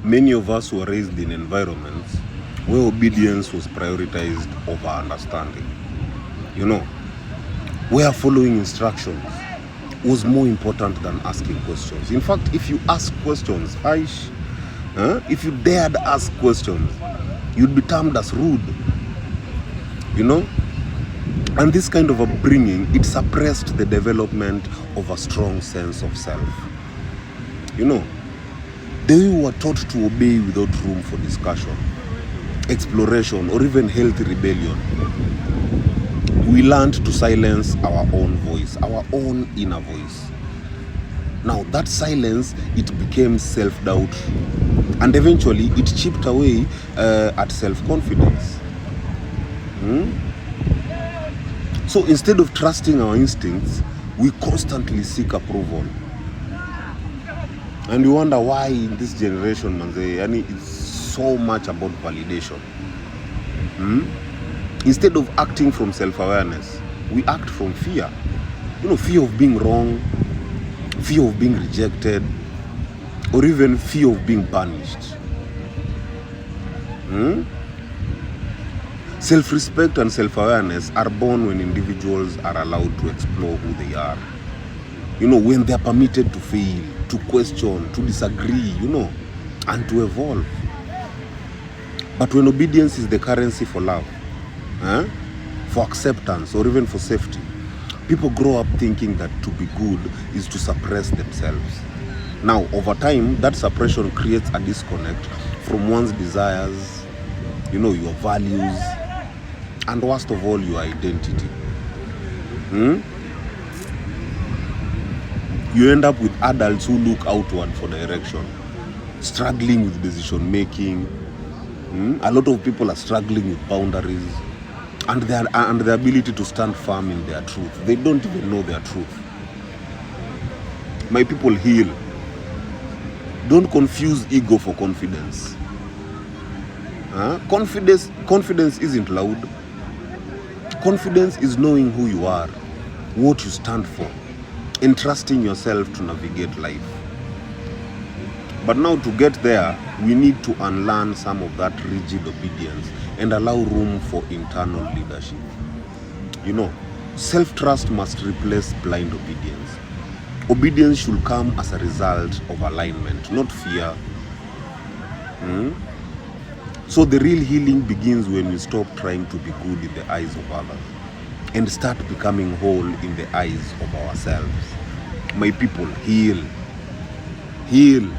Many of us were raised in environments where obedience was prioritized over understanding. You know, where following instructions was more important than asking questions. In fact, if you ask questions, if you dared ask questions, you'd be termed as rude. You know? And this kind of upbringing, it suppressed the development of a strong sense of self. You know, they were taught to obey without room for discussion, exploration, or even healthy rebellion. We learned to silence our own voice, our own inner voice. Now that silence, it became self-doubt, and eventually it chipped away at self-confidence. So instead of trusting our instincts, we constantly seek approval. And you wonder why in this generation, manze, it's so much about validation. Instead of acting from self-awareness, we act from fear. You know, fear of being wrong, fear of being rejected, or even fear of being punished. Self-respect and self-awareness are born when individuals are allowed to explore who they are. You know, when they are permitted to fail, to question, to disagree, you know, and to evolve. But when obedience is the currency for love, for acceptance, or even for safety, people grow up thinking that to be good is to suppress themselves. Now, over time, that suppression creates a disconnect from one's desires, you know, your values, and worst of all, your identity. You end up with adults who look outward for direction, struggling with decision making. A lot of people are struggling with boundaries and the ability to stand firm in their truth. They don't even know their truth. My people, heal. Don't confuse ego for confidence. Confidence isn't loud. Confidence is knowing who you are, what you stand for, and trusting yourself to navigate life. But now to get there, we need to unlearn some of that rigid obedience and allow room for internal leadership. You know, self-trust must replace blind obedience. Obedience should come as a result of alignment, not fear. So the real healing begins when we stop trying to be good in the eyes of others and start becoming whole in the eyes of ourselves. My people, heal. Heal.